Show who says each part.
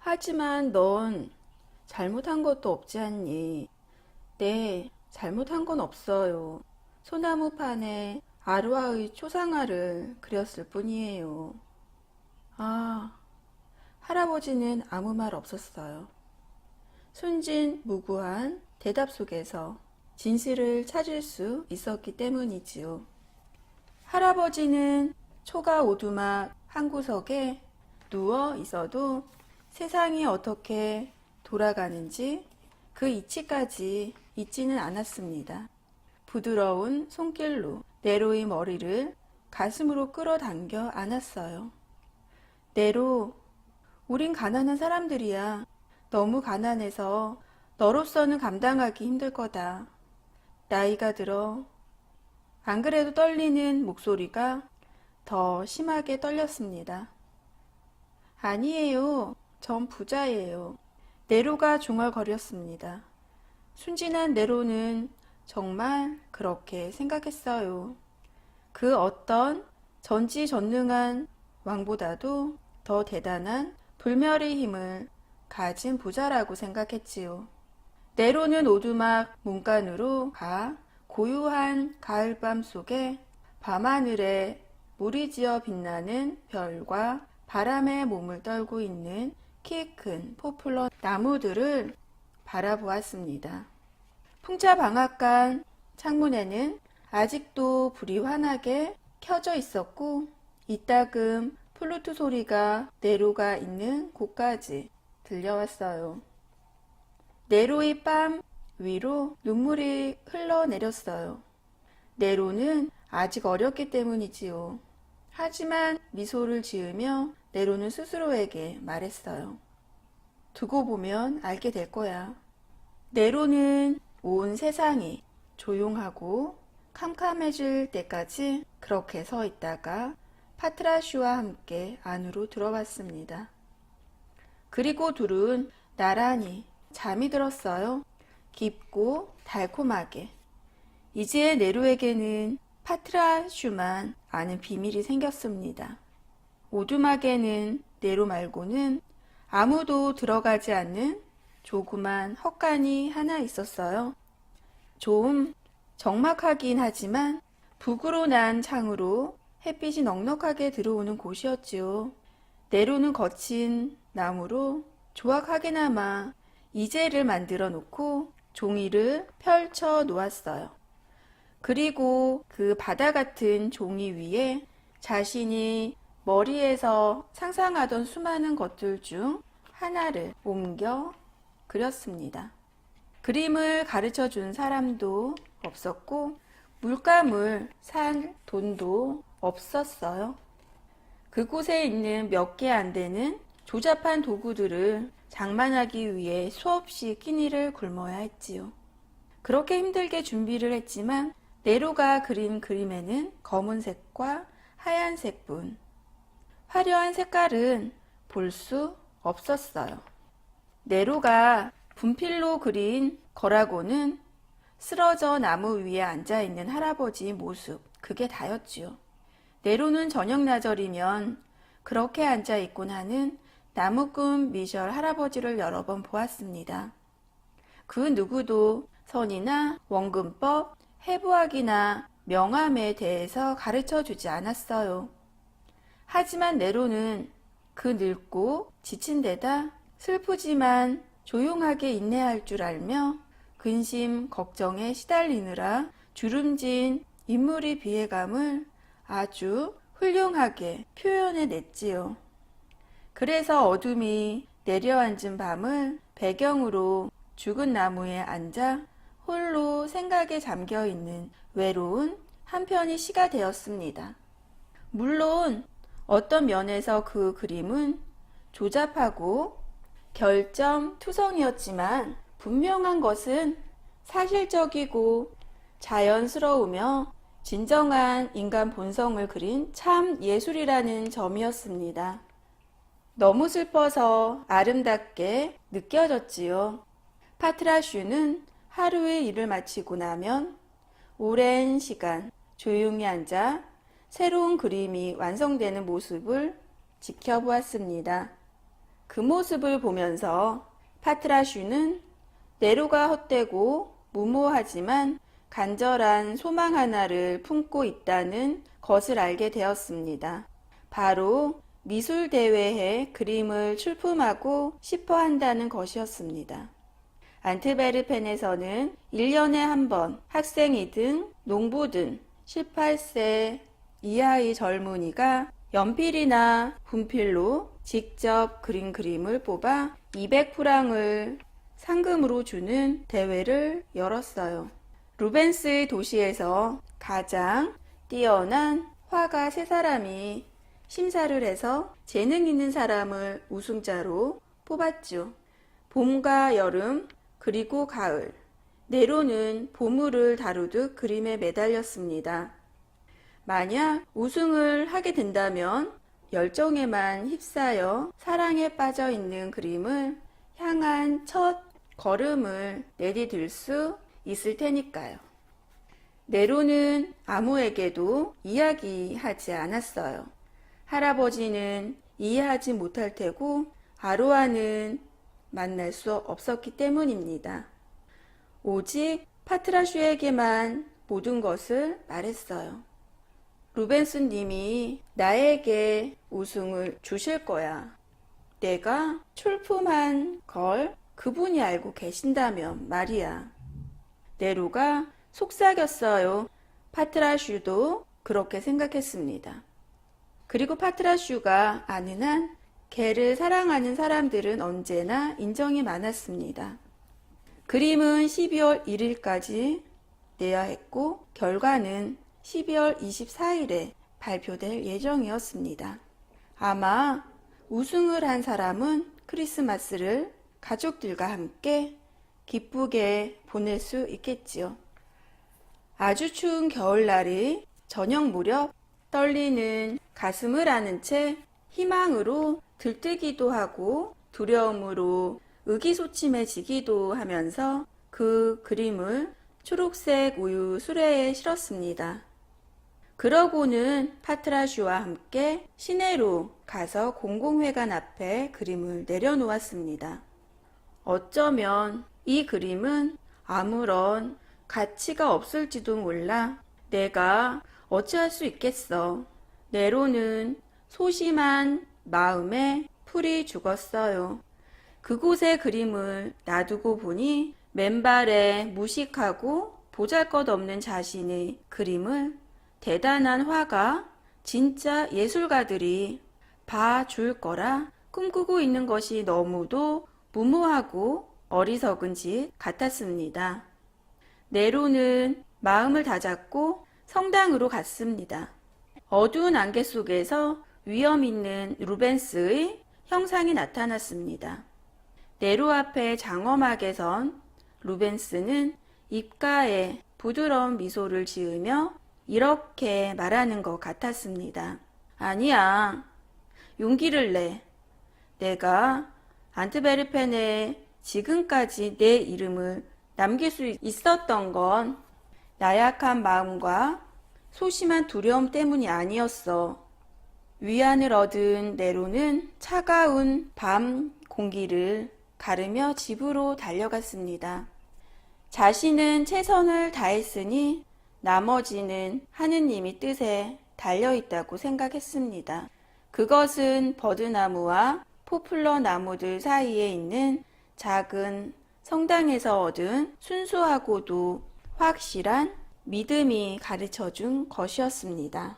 Speaker 1: 하지만 넌 잘못한 것도 없지 않니? 네, 잘못한 건 없어요. 소나무판에 아루아의 초상화를 그렸을 뿐이에요. 아, 할아버지는 아무 말 없었어요. 순진 무구한 대답 속에서 진실을 찾을 수 있었기 때문이지요. 할아버지는 초가 오두막 한 구석에 누워 있어도 세상이 어떻게 돌아가는지 그 이치까지 잊지는 않았습니다. 부드러운 손길로 네로의 머리를 가슴으로 끌어당겨 안았어요. 네로, 우린 가난한 사람들이야. 너무 가난해서 너로서는 감당하기 힘들 거다. 나이가 들어. 안 그래도 떨리는 목소리가 더 심하게 떨렸습니다. 아니에요. 전 부자예요. 네로가 중얼거렸습니다. 순진한 네로는 정말 그렇게 생각했어요. 그 어떤 전지전능한 왕보다도 더 대단한 불멸의 힘을 가진 부자라고 생각했지요. 네로는 오두막 문간으로 가 고요한 가을밤 속에 밤하늘에 물이 지어 빛나는 별과 바람에 몸을 떨고 있는 키 큰 포플러 나무들을 바라보았습니다. 풍차방앗간 창문에는 아직도 불이 환하게 켜져 있었고 이따금 플루트 소리가 네로가 있는 곳까지 들려왔어요. 네로의 뺨 위로 눈물이 흘러내렸어요. 네로는 아직 어렸기 때문이지요. 하지만 미소를 지으며 네로는 스스로에게 말했어요. 두고 보면 알게 될 거야. 네로는 온 세상이 조용하고 캄캄해질 때까지 그렇게 서 있다가 파트라슈와 함께 안으로 들어왔습니다. 그리고 둘은 나란히 잠이 들었어요. 깊고 달콤하게. 이제 네로에게는 파트라슈만 아는 비밀이 생겼습니다. 오두막에는 네로 말고는 아무도 들어가지 않는 조그만 헛간이 하나 있었어요. 좀 적막하긴 하지만 북으로 난 창으로 햇빛이 넉넉하게 들어오는 곳이었지요. 네로는 거친 나무로 조악하게나마 이젤을 만들어 놓고 종이를 펼쳐 놓았어요. 그리고 그 바다 같은 종이 위에 자신이 머리에서 상상하던 수많은 것들 중 하나를 옮겨 그렸습니다. 그림을 가르쳐 준 사람도 없었고 물감을 살 돈도 없었어요. 그곳에 있는 몇 개 안 되는 조잡한 도구들을 장만하기 위해 수없이 끼니를 굶어야 했지요. 그렇게 힘들게 준비를 했지만 네로가 그린 그림에는 검은색과 하얀색뿐 화려한 색깔은 볼 수 없었어요. 네로가 분필로 그린 거라고는 쓰러져 나무 위에 앉아있는 할아버지의 모습, 그게 다였지요. 네로는 저녁나절이면 그렇게 앉아있곤 하는 나무꾼 미셸 할아버지를 여러 번 보았습니다. 그 누구도 선이나 원근법, 해부학이나 명암에 대해서 가르쳐 주지 않았어요. 하지만 네로는 그 늙고 지친 데다 슬프지만 조용하게 인내할 줄 알며 근심 걱정에 시달리느라 주름진 인물의 비애감을 아주 훌륭하게 표현해냈지요. 그래서 어둠이 내려앉은 밤을 배경으로 죽은 나무에 앉아 홀로 생각에 잠겨있는 외로운 한편의 시가 되었습니다. 물론 어떤 면에서 그 그림은 조잡하고 결점투성이었지만 분명한 것은 사실적이고 자연스러우며 진정한 인간 본성을 그린 참 예술이라는 점이었습니다. 너무 슬퍼서 아름답게 느껴졌지요. 파트라슈는 하루의 일을 마치고 나면 오랜 시간 조용히 앉아 새로운 그림이 완성되는 모습을 지켜보았습니다. 그 모습을 보면서 파트라슈는 네로가 헛되고 무모하지만 간절한 소망 하나를 품고 있다는 것을 알게 되었습니다. 바로 미술 대회에 그림을 출품하고 싶어 한다는 것이었습니다. 안트베르펜에서는 1년에 한 번 학생이든 농부든 18세 이하의 젊은이가 연필이나 분필로 직접 그린 그림을 뽑아 200프랑을 상금으로 주는 대회를 열었어요. 루벤스의 도시에서 가장 뛰어난 화가 3사람이 심사를 해서 재능 있는 사람을 우승자로 뽑았죠. 봄과 여름 그리고 가을, 네로는 보물을 다루듯 그림에 매달렸습니다. 만약 우승을 하게 된다면 열정에만 휩싸여 사랑에 빠져 있는 그림을 향한 첫 걸음을 내디딜 수 있을 테니까요. 네로는 아무에게도 이야기하지 않았어요. 할아버지는 이해하지 못할 테고 아로아는 만날 수 없었기 때문입니다. 오직 파트라슈에게만 모든 것을 말했어요. 루벤스 님이 나에게 우승을 주실 거야. 내가 출품한 걸 그분이 알고 계신다면 말이야. 네로가 속삭였어요. 파트라슈도 그렇게 생각했습니다. 그리고 파트라슈가 아는 한 개를 사랑하는 사람들은 언제나 인정이 많았습니다. 그림은 12월 1일까지 내야 했고 결과는 12월 24일에 발표될 예정이었습니다. 아마 우승을 한 사람은 크리스마스를 가족들과 함께 기쁘게 보낼 수 있겠지요. 아주 추운 겨울날이 저녁 무렵 떨리는 가슴을 아는 채 희망으로 들뜨기도 하고 두려움으로 의기소침해지기도 하면서 그 그림을 초록색 우유 수레에 실었습니다. 그러고는 파트라슈와 함께 시내로 가서 공공회관 앞에 그림을 내려놓았습니다. 어쩌면 이 그림은 아무런 가치가 없을지도 몰라. 내가 어찌할 수 있겠어. 네로는 소심한 마음에 풀이 죽었어요. 그곳에 그림을 놔두고 보니 맨발에 무식하고 보잘것없는 자신의 그림을 대단한 화가 진짜 예술가들이 봐줄 거라 꿈꾸고 있는 것이 너무도 무모하고 어리석은 짓 같았습니다. 네로는 마음을 다잡고 성당으로 갔습니다. 어두운 안개 속에서 위험 있는 루벤스의 형상이 나타났습니다. 네로 앞에 장엄하게 선 루벤스는 입가에 부드러운 미소를 지으며 이렇게 말하는 것 같았습니다. 아니야. 용기를 내. 내가 안트베르펜에 지금까지 내 이름을 남길 수 있었던 건 나약한 마음과 소심한 두려움 때문이 아니었어. 위안을 얻은 네로는 차가운 밤 공기를 가르며 집으로 달려갔습니다. 자신은 최선을 다했으니 나머지는 하느님의 뜻에 달려있다고 생각했습니다. 그것은 버드나무와 포플러 나무들 사이에 있는 작은 성당에서 얻은 순수하고도 확실한 믿음이 가르쳐준 것이었습니다.